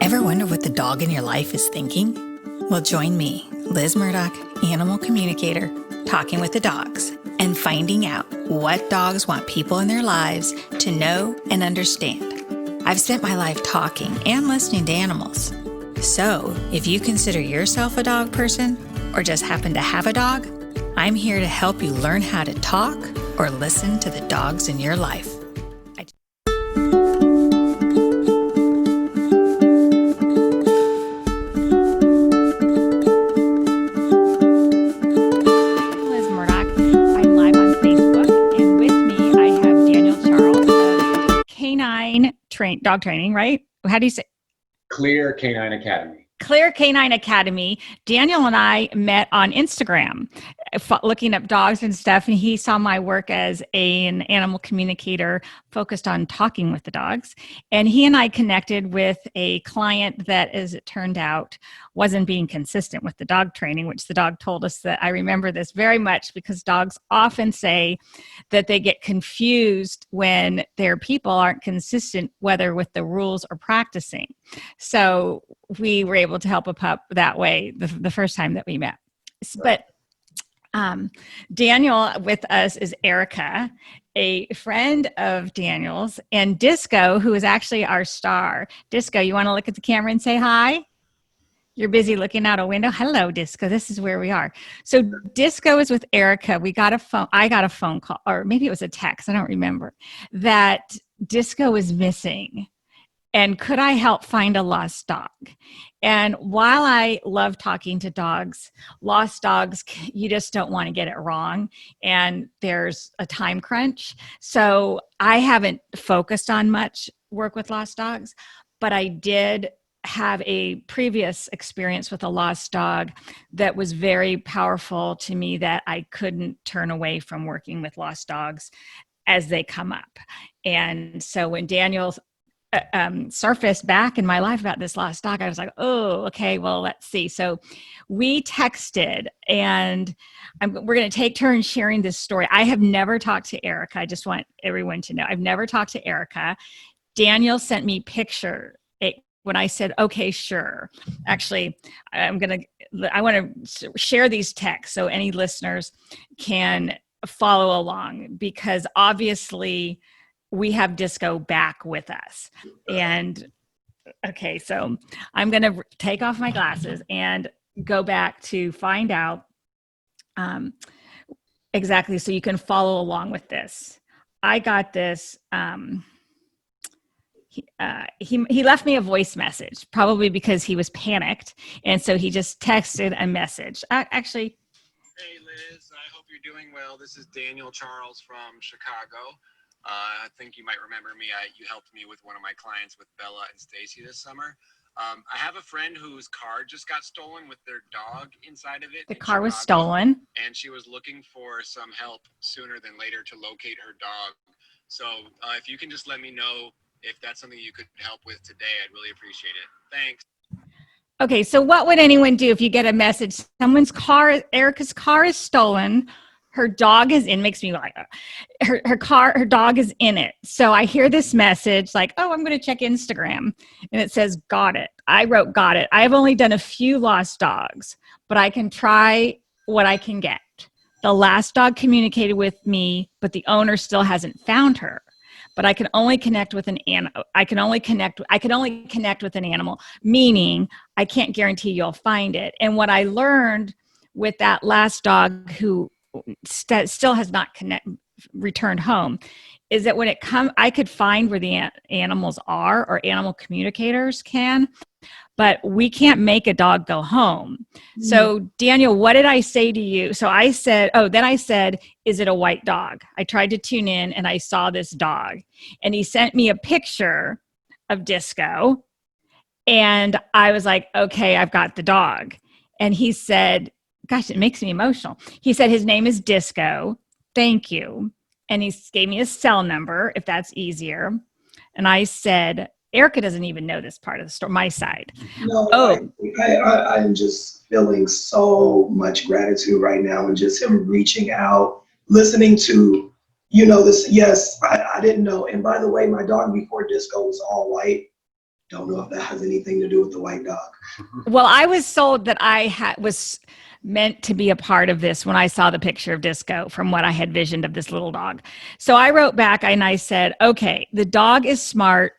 Ever wonder what the dog in your life is thinking? Well, join me, Liz Murdoch, Animal Communicator, talking with the dogs and finding out what dogs want people in their lives to know and understand. I've spent my life talking and listening to animals. So, if you consider yourself a dog person or just happen to have a dog, I'm here to help you learn how to talk or listen to the dogs in your life. Liz Murdoch. I'm live on Facebook, and with me I have Daniel Charles of Canine Dog Training, right? How do you say? Clear Canine Academy. Clear Canine Academy. Daniel and I met on Instagram, looking up dogs and stuff, and he saw my work as an animal communicator focused on talking with the dogs. And he and I connected with a client that, as it turned out, wasn't being consistent with the dog training, which the dog told us that. I remember this very much because dogs often say that they get confused when their people aren't consistent, whether with the rules or practicing. So we were able to help a pup that way the first time that we met. But Daniel with us is Erica, a friend of Daniel's, and Disco, who is actually our star. Disco, you want to look at the camera and say hi? You're busy looking out a window. Hello, Disco. This is where we are. So Disco is with Erica. I got a phone call, or maybe it was a text, I don't remember, that Disco is missing. And could I help find a lost dog? And while I love talking to dogs, lost dogs, you just don't want to get it wrong. And there's a time crunch. So I haven't focused on much work with lost dogs, but I did have a previous experience with a lost dog that was very powerful to me, that I couldn't turn away from working with lost dogs as they come up. And so when Daniel surfaced back in my life about this lost dog, I was like, oh, okay, well, let's see. So we texted, and we're going to take turns sharing this story. I have never talked to Erica. I just want everyone to know I've never talked to Erica. Daniel sent me picture when I said, okay, sure. Actually, I want to share these texts so any listeners can follow along, because obviously we have Disco back with us. And okay, so I'm going to take off my glasses and go back to find out exactly, so you can follow along with this. I got this. He left me a voice message, probably because he was panicked. And so he just texted a message. Actually. Hey, Liz, I hope you're doing well. This is Daniel Charles from Chicago. I think you might remember me. You helped me with one of my clients with Bella and Stacy this summer. I have a friend whose car just got stolen with their dog inside of it. The car was stolen. And she was looking for some help sooner than later to locate her dog. So if you can just let me know if that's something you could help with today, I'd really appreciate it. Thanks. Okay, so what would anyone do if you get a message, Erica's car is stolen, her dog is in, makes me like, her dog is in it. So I hear this message like, oh, I'm going to check Instagram. And it says, got it. I wrote, got it. I've only done a few lost dogs, but I can try what I can get. The last dog communicated with me, but the owner still hasn't found her. But I can only connect with an animal. I can only connect with an animal, meaning I can't guarantee you'll find it. And what I learned with that last dog who still has not returned home is that when I could find where the animals are, or animal communicators can, but we can't make a dog go home. So Daniel, what did I say to you? So I said, is it a white dog? I tried to tune in and I saw this dog, and he sent me a picture of Disco, and I was like, okay, I've got the dog. And he said, gosh, it makes me emotional. He said, his name is Disco. Thank you. And he gave me a cell number, if that's easier. And I said, Erica doesn't even know this part of the story, my side. No, I'm just feeling so much gratitude right now, and just him reaching out, listening to, this. Yes, I didn't know. And by the way, my dog before Disco was all white. Don't know if that has anything to do with the white dog. Well, I was sold that I was meant to be a part of this when I saw the picture of Disco from what I had visioned of this little dog. So I wrote back and I said, okay, the dog is smart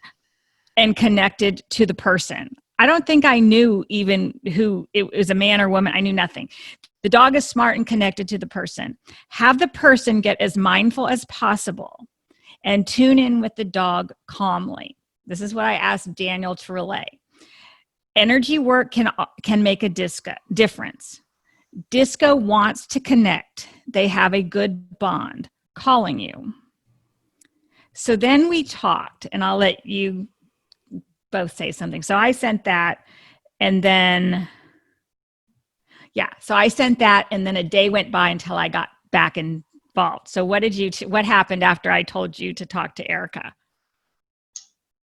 and connected to the person. I don't think I knew even who it was, a man or woman. I knew nothing. The dog is smart and connected to the person. Have the person get as mindful as possible and tune in with the dog calmly. This is what I asked Daniel to relay. Energy work can make a difference. Disco wants to connect. They have a good bond. Calling you. So then we talked, and I'll let you both say something. So I sent that, and then, so I sent that, and then a day went by until I got back involved. So what happened after I told you to talk to Erica?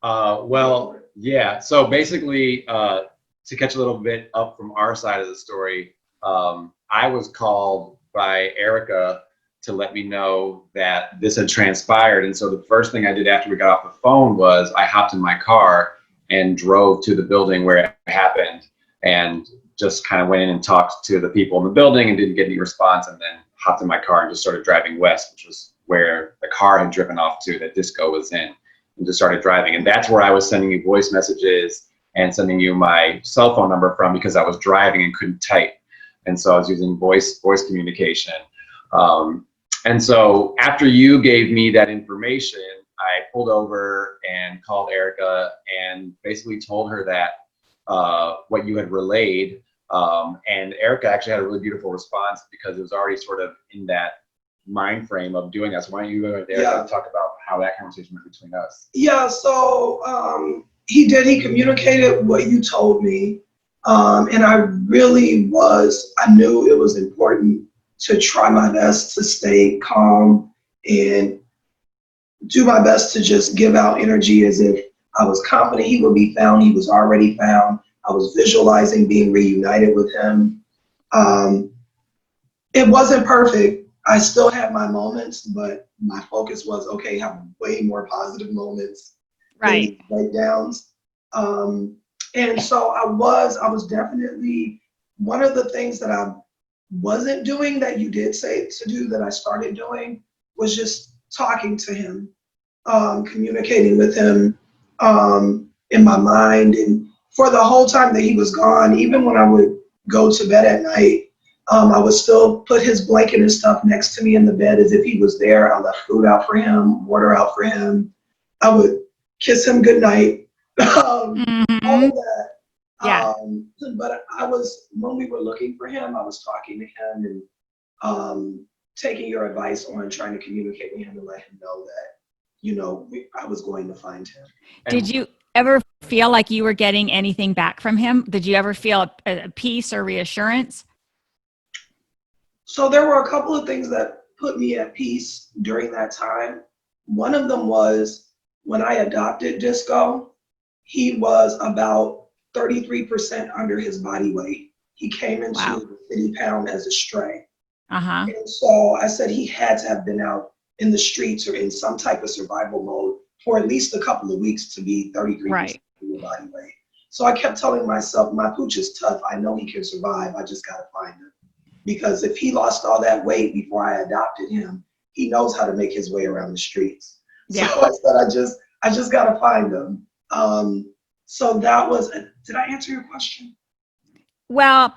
Well, yeah. So basically, to catch a little bit up from our side of the story, I was called by Erica to let me know that this had transpired. And so the first thing I did after we got off the phone was I hopped in my car and drove to the building where it happened and just kind of went in and talked to the people in the building and didn't get any response, and then hopped in my car and just started driving west, which was where the car had driven off to that Disco was in, and just started driving. And that's where I was sending you voice messages and sending you my cell phone number from, because I was driving and couldn't type. And so I was using voice communication. And so after you gave me that information, I pulled over and called Erica and basically told her that what you had relayed. And Erica actually had a really beautiful response because it was already sort of in that mind frame of doing that. So why don't you go there and talk about how that conversation went between us? Yeah, so he communicated what you told me. And I knew it was important to try my best to stay calm and do my best to just give out energy as if I was confident he would be found. He was already found. I was visualizing being reunited with him. It wasn't perfect. I still had my moments, but my focus was, okay, have way more positive moments. Right. Breakdowns. And so I was definitely, one of the things that I wasn't doing that you did say to do that I started doing was just talking to him, communicating with him in my mind. And for the whole time that he was gone, even when I would go to bed at night, I would still put his blanket and stuff next to me in the bed as if he was there. I left food out for him, water out for him. I would kiss him goodnight. All of that. Yeah. But when we were looking for him, I was talking to him and taking your advice on trying to communicate with him and let him know that, I was going to find him. Did you ever feel like you were getting anything back from him? Did you ever feel a peace or reassurance? So there were a couple of things that put me at peace during that time. One of them was when I adopted Disco, he was about 33% under his body weight. He came into the city pound as a stray. And so I said he had to have been out in the streets or in some type of survival mode for at least a couple of weeks to be 33% of your body weight. So I kept telling myself, my pooch is tough. I know he can survive. I just got to find him. Because if he lost all that weight before I adopted him, he knows how to make his way around the streets. Yeah. So I said, I just got to find him. So that was, did I answer your question? Well,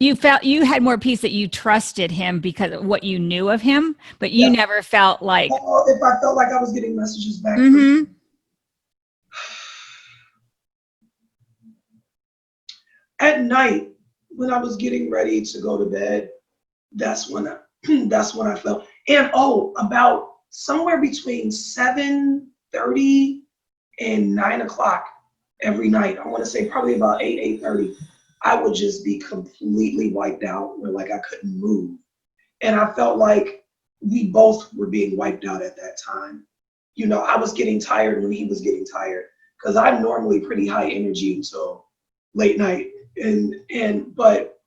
you felt you had more peace that you trusted him because of what you knew of him, but you never felt like. Well, if I felt like I was getting messages back from him. At night, when I was getting ready to go to bed, that's when I felt. And about somewhere between 7:30 and 9 o'clock every night, I want to say probably about 8:30, I would just be completely wiped out, where like I couldn't move. And I felt like we both were being wiped out at that time. I was getting tired when he was getting tired, because I'm normally pretty high energy until late night. But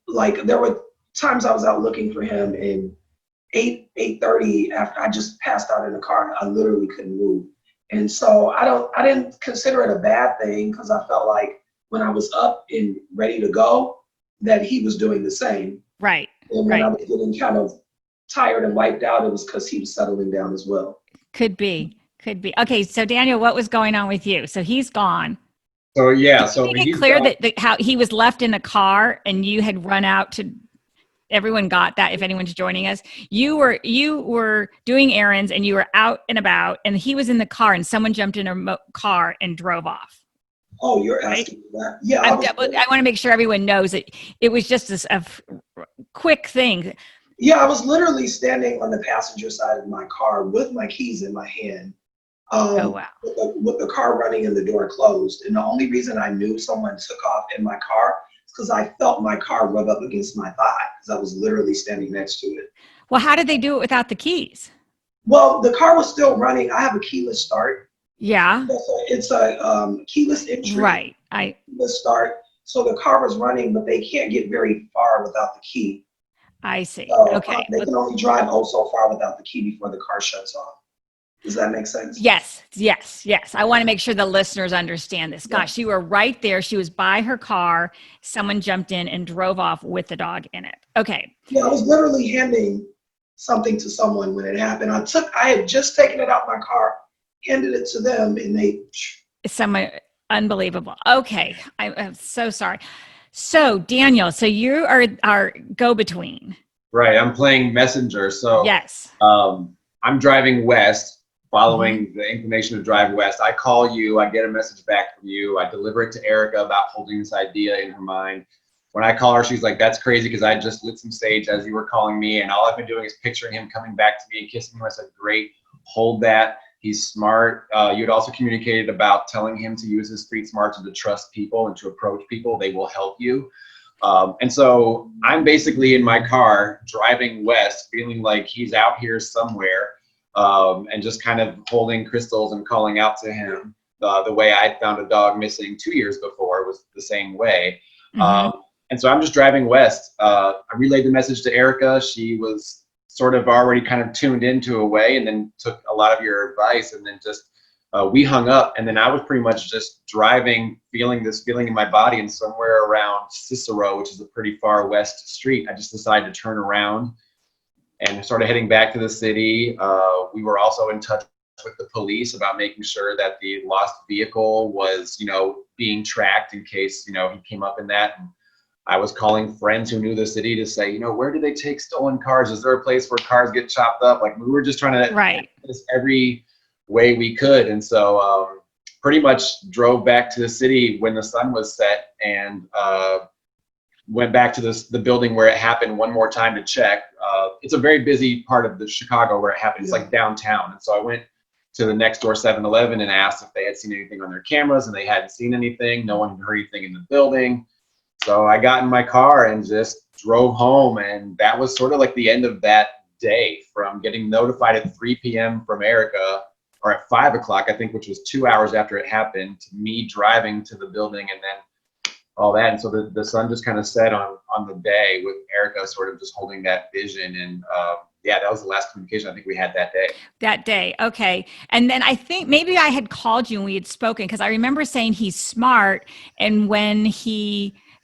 like there were times I was out looking for him, and 8:30, after I just passed out in the car, I literally couldn't move. And so I didn't consider it a bad thing because I felt like when I was up and ready to go, that he was doing the same. Right. And when I Right. was getting kind of tired and wiped out, it was because he was settling down as well. Could be. Could be. Okay. So Daniel, what was going on with you? So he's gone. So yeah, Did so you make it he's clear gone. that how he was left in a car and you had run out to? Everyone got that. If anyone's joining us, you were doing errands and you were out and about, and he was in the car, and someone jumped in a car and drove off. Oh, you're Right? asking me that? Yeah, I want to make sure everyone knows that it was just a quick thing. yeah, I was literally standing on the passenger side of my car with my keys in my hand, Oh wow. with the car running and the door closed. And the only reason I knew someone took off in my car is because I felt my car rub up against my thigh because I was literally standing next to it. Well, how did they do it without the keys? Well, the car was still running. I have a keyless start. Yeah. It's a keyless entry, Right. keyless start. So the car was running, but they can't get very far without the key. I see. So Okay. they can only drive oh so far without the key before the car shuts off. Does that make sense? Yes, yes, yes. I want to make sure the listeners understand this. Gosh, you were right there. She was by her car. Someone jumped in and drove off with the dog in it. Okay. Yeah, I was literally handing something to someone when it happened. I had just taken it out my car, handed it to them, and they. Someone unbelievable. Okay. I'm so sorry. So Daniel, so you are our go-between. Right, I'm playing messenger. So Yes. I'm driving west, following the inclination to drive west. I call you, I get a message back from you, I deliver it to Erica about holding this idea in her mind. When I call her, she's like, that's crazy because I just lit some sage as you were calling me, and all I've been doing is picturing him coming back to me and kissing him. I said, great, hold that. He's smart. You had also communicated about telling him to use his street smarts and to trust people and to approach people. They will help you. And so I'm basically in my car driving west, feeling like he's out here somewhere, and just kind of holding crystals and calling out to him. The way I found a dog missing 2 years before was the same way. And so I'm just driving west. I relayed the message to Erica. She was sort of already kind of tuned into a way, and then took a lot of your advice, and then just we hung up, and then I was pretty much just driving, feeling this feeling in my body, and somewhere around Cicero, which is a pretty far west street, I just decided to turn around and started heading back to the city. We were also in touch with the police about making sure that the lost vehicle was, being tracked in case, he came up in that. And I was calling friends who knew the city to say, where do they take stolen cars? Is there a place where cars get chopped up? Like, we were just trying to Right. this every way we could. And so pretty much drove back to the city when the sun was set, and went back to the building where it happened one more time to check. It's a very busy part of the Chicago where it happened. It's like downtown. And so I went to the next door 7-Eleven and asked if they had seen anything on their cameras, and they hadn't seen anything. No one had heard anything in the building. So I got in my car and just drove home, and that was sort of like the end of that day, from getting notified at 3 p.m. from Erica, or at 5 o'clock, I think, which was 2 hours after it happened, to me driving to the building and then all that. And so the sun just kind of set on the day, with Erica sort of just holding that vision. And that was the last communication I think we had that day. That day. Okay. And then I think maybe I had called you and we had spoken, because I remember saying he's smart, and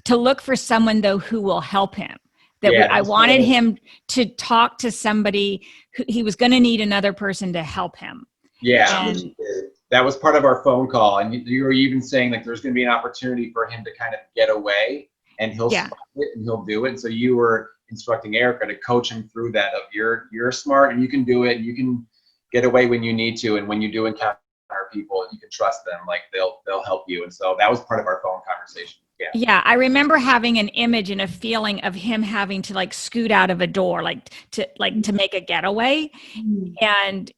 to look for someone though who will help him. I wanted him to talk to somebody who he was going to need another person to help him. Yeah. And that was part of our phone call. And you were even saying like there's going to be an opportunity for him to kind of get away, and he'll spot it and he'll do it. And so you were instructing Erica to coach him through that of you're smart and you can do it, and you can get away when you need to, and when you do encounter people, you can trust them, like they'll help you. And so that was part of our phone conversation. Yeah, I remember having an image and a feeling of him having to like scoot out of a door, to make a getaway, and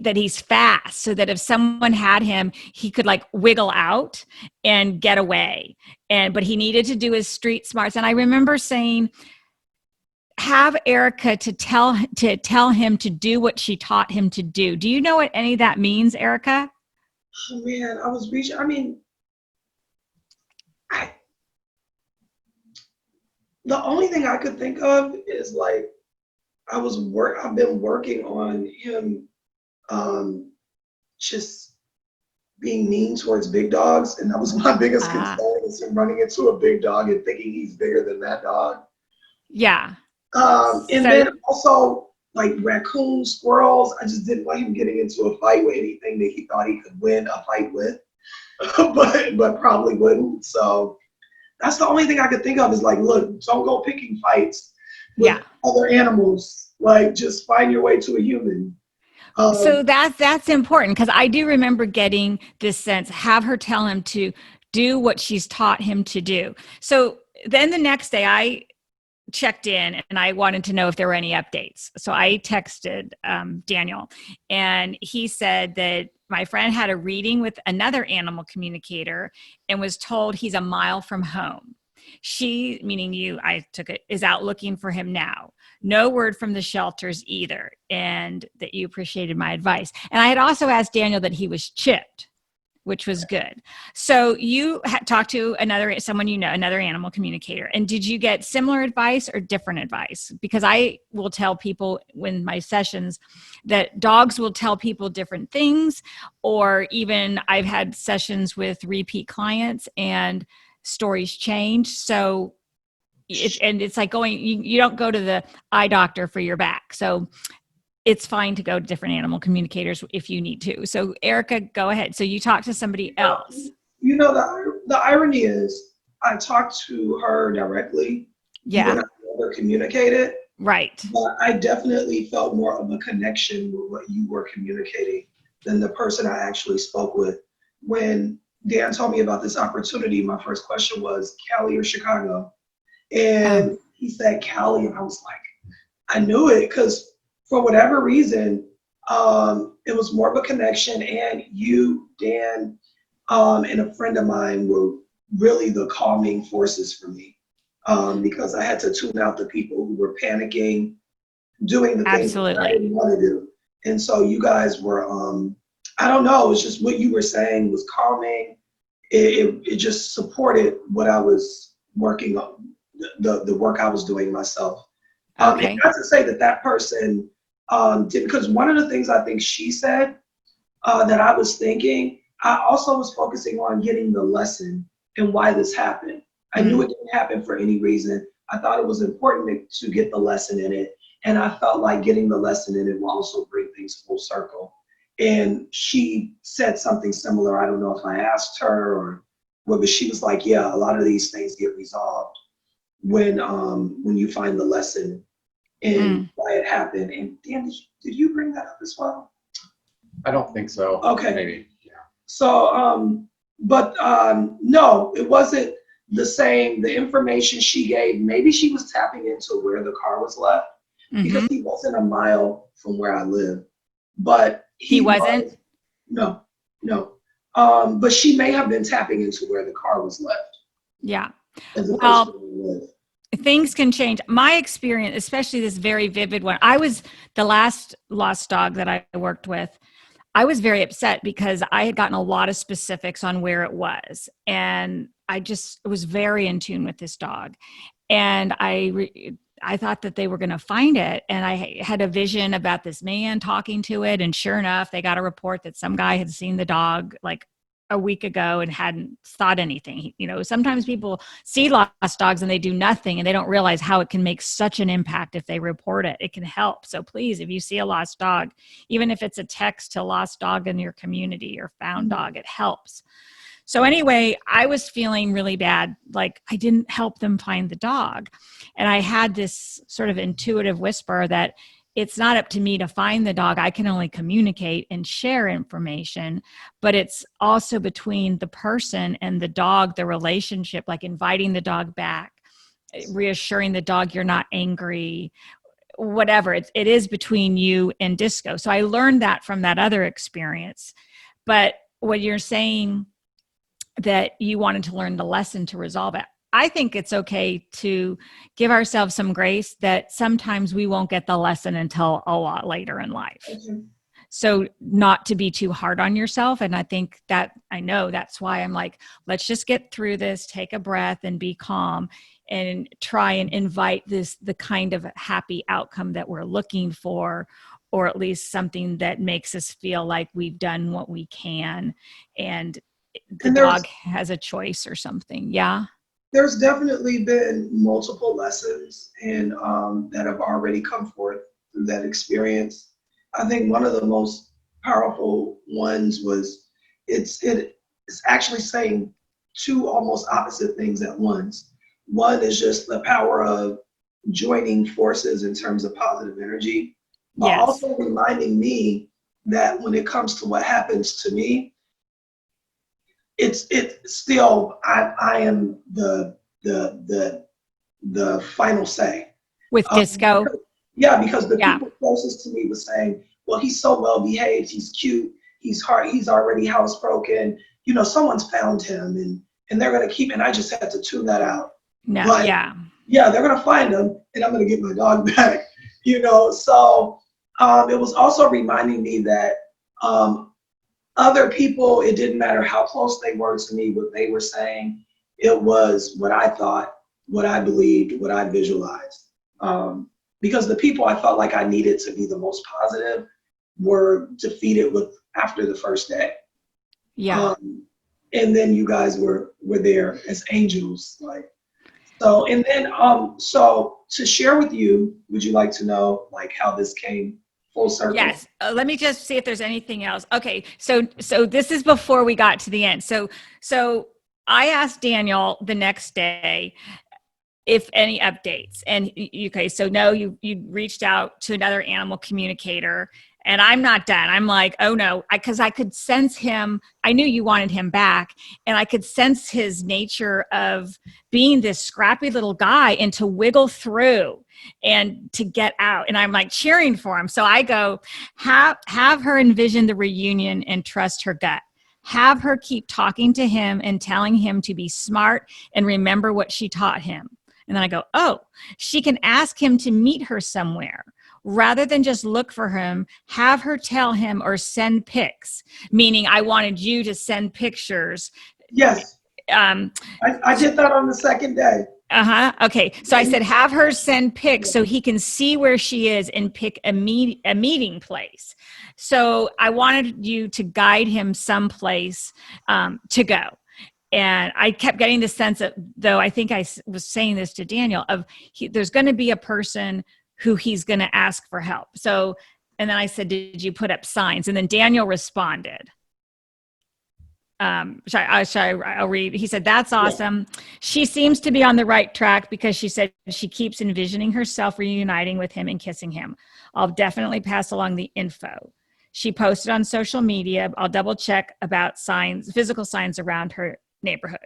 that he's fast, so that if someone had him, he could like wiggle out and get away. But he needed to do his street smarts. And I remember saying, have Erica to tell him to do what she taught him to do. Do you know what any of that means, Erica? Oh man, I was reaching. I mean, the only thing I could think of is like I've been working on him, just being mean towards big dogs, and that was my biggest Ah, concern, is him running into a big dog and thinking he's bigger than that dog. yeah. And So then also like raccoons, squirrels, I just didn't want him getting into a fight with anything that he thought he could win a fight with, but probably wouldn't. So that's the only thing I could think of, is like, look, don't go picking fights with yeah. other animals. Like, just find your way to a human. So Um, that's important, because I do remember getting this sense, have her tell him to do what she's taught him to do. So then the next day I checked in and I wanted to know if there were any updates. So I texted Daniel, and he said that my friend had a reading with another animal communicator and was told he's a mile from home. She, meaning you, I took it, is out looking for him now. No word from the shelters either, and that you appreciated my advice. And I had also asked Daniel that he was chipped, which was good. So you talked to someone you know, another animal communicator, and did you get similar advice or different advice? Because I will tell people in my sessions that dogs will tell people different things, or even I've had sessions with repeat clients and stories change. So it's like going, you don't go to the eye doctor for your back. So it's fine to go to different animal communicators if you need to. So Erica, go ahead. So you talk to somebody else. the irony is, I talked to her directly when Yeah, I never communicated, right. but I definitely felt more of a connection with what you were communicating than the person I actually spoke with. When Dan told me about this opportunity, my first question was Cali or Chicago? Oh, And he said Cali, and I was like, I knew it, because for whatever reason, it was more of a connection. And you, Dan, and a friend of mine were really the calming forces for me, because I had to tune out the people who were panicking, doing the things that I absolutely. didn't want to do. And so you guys were, I don't know, it was just what you were saying was calming. It just supported what I was working on, the work I was doing myself. And Okay. not to say that that person did, because one of the things I think she said, that I was thinking, I also was focusing on getting the lesson and why this happened. I knew Mm, it didn't happen for any reason. I thought it was important to get the lesson in it. And I felt like getting the lesson in it will also bring things full circle. And she said something similar. I don't know if I asked her or what, but she was like, yeah, a lot of these things get resolved when you find the lesson and mm. why it happened. And Dan, did you bring that up as well? I don't think so. Okay. Maybe. So, but no, it wasn't the same. The information she gave, maybe she was tapping into where the car was left, because Mm-hmm. he wasn't a mile from where I live, but He he wasn't? was, no, no. But she may have been tapping into where the car was left Yeah. as opposed to Well, where I live. things can change. My experience, especially this very vivid one, I was the last lost dog that I worked with. I was very upset because I had gotten a lot of specifics on where it was. And I just was very in tune with this dog. And I thought that they were going to find it. And I had a vision about this man talking to it. And sure enough, they got a report that some guy had seen the dog like a week ago and hadn't thought anything. You know, sometimes people see lost dogs and they do nothing and they don't realize how it can make such an impact if they report it. It can help. So please, if you see a lost dog, even if it's a text to lost dog in your community or found dog, it helps. So anyway, I was feeling really bad. Like I didn't help them find the dog. And I had this sort of intuitive whisper that it's not up to me to find the dog. I can only communicate and share information, but it's also between the person and the dog, the relationship, like inviting the dog back, reassuring the dog you're not angry, whatever. It is between you and Disco. So I learned that from that other experience. But what you're saying, that you wanted to learn the lesson to resolve it. I think it's okay to give ourselves some grace that sometimes we won't get the lesson until a lot later in life. Okay. So not to be too hard on yourself. And I think that, I know that's why I'm like, let's just get through this, take a breath and be calm and try and invite the kind of happy outcome that we're looking for, or at least something that makes us feel like we've done what we can, and the And dog has a choice or something. Yeah. there's definitely been multiple lessons and that have already come forth through that experience. I think one of the most powerful ones was it's actually saying two almost opposite things at once. One is just the power of joining forces in terms of positive energy, but Yes. also reminding me that when it comes to what happens to me, it's still I am the final say. With Disco. Yeah, because the Yeah. people closest to me were saying, well, he's so well behaved, he's cute, he's already housebroken, someone's found him, and they're gonna keep, and I just had to tune that out. No. But Yeah. yeah, they're gonna find him, and I'm gonna get my dog back. So it was also reminding me that other people, it didn't matter how close they were to me, what they were saying. It was what I thought, what I believed, what I visualized. Because the people I felt like I needed to be the most positive were defeated after the first day. Yeah. And then you guys were there as angels, like so. And then so to share with you, would you like to know like how this came full circle? Yes. Let me just see if there's anything else. Okay. So this is before we got to the end. So I asked Daniel the next day if any updates, and okay. So no, you reached out to another animal communicator, and I'm not done. I'm like, oh no, because I could sense him. I knew you wanted him back, and I could sense his nature of being this scrappy little guy and to wiggle through and to get out. And I'm like cheering for him. So I go, have her envision the reunion and trust her gut. Have her keep talking to him and telling him to be smart and remember what she taught him. And then I go, oh, she can ask him to meet her somewhere. Rather than just look for him, have her tell him or send pics, meaning I wanted you to send pictures. Yes. I did that on the second day. Okay. So I said, have her send pics so he can see where she is and pick a meeting place. So I wanted you to guide him someplace to go. And I kept getting the sense of, though I think I was saying this to Daniel, of there's going to be a person who he's going to ask for help. So, and then I said, did you put up signs? And then Daniel responded. I'll read. He said, that's awesome. Yeah. She seems to be on the right track because she said she keeps envisioning herself reuniting with him and kissing him. I'll definitely pass along the info. She posted on social media. I'll double check about signs, physical signs around her neighborhood.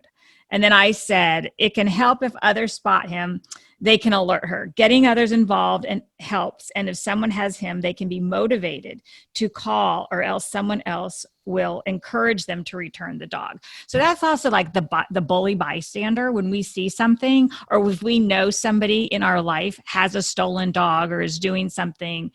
And then I said, it can help if others spot him. They can alert her. Getting others involved and helps. And if someone has him, they can be motivated to call, or else someone else will encourage them to return the dog. So that's also like the bully bystander. When we see something, or if we know somebody in our life has a stolen dog or is doing something,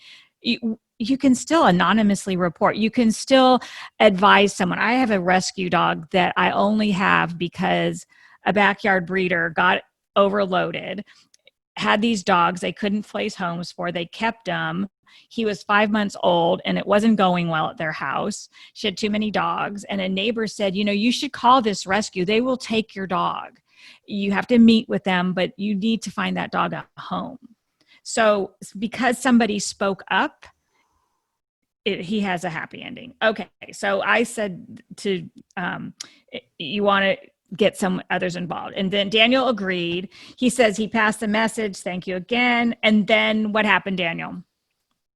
you can still anonymously report. You can still advise someone. I have a rescue dog that I only have because a backyard breeder got overloaded, had these dogs they couldn't place homes for. They kept them. He was 5 months old and it wasn't going well at their house. She had too many dogs. And a neighbor said, you should call this rescue. They will take your dog. You have to meet with them, but you need to find that dog a home. So because somebody spoke up, he has a happy ending. Okay. So I said to, you want to get some others involved. And then Daniel agreed. He says he passed the message. Thank you again. And then what happened, Daniel?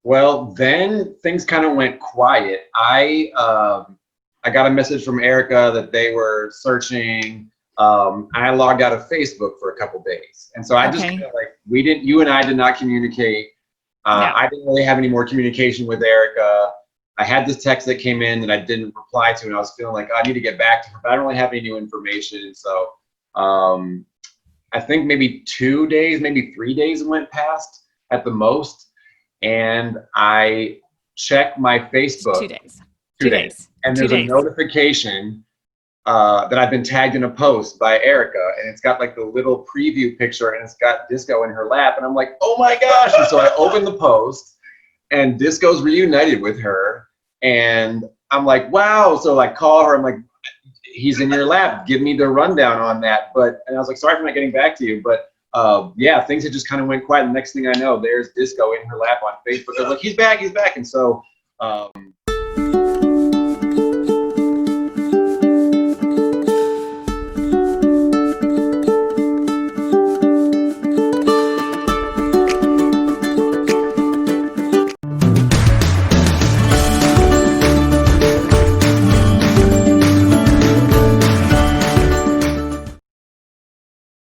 Well, then things kind of went quiet. I got a message from Erica that they were searching. I logged out of Facebook for a couple days. And so I just kind of you and I did not communicate. No. I didn't really have any more communication with Erica. I had this text that came in that I didn't reply to, and I was feeling like I need to get back to her, but I don't really have any new information. So I think maybe 2 days, maybe 3 days went past at the most, and I checked my Facebook. 2 days. 2 days. And there's a notification that I've been tagged in a post by Erica, and it's got like the little preview picture, and it's got Disco in her lap, and I'm like, oh my gosh! And so I opened the post, and Disco's reunited with her. And I'm like, wow. So like call her. I'm like, he's in your lap. Give me the rundown on that. And I was like, sorry for not getting back to you. But yeah, things had just kind of went quiet. The next thing I know, there's Disco in her lap on Facebook. I was like, he's back. And so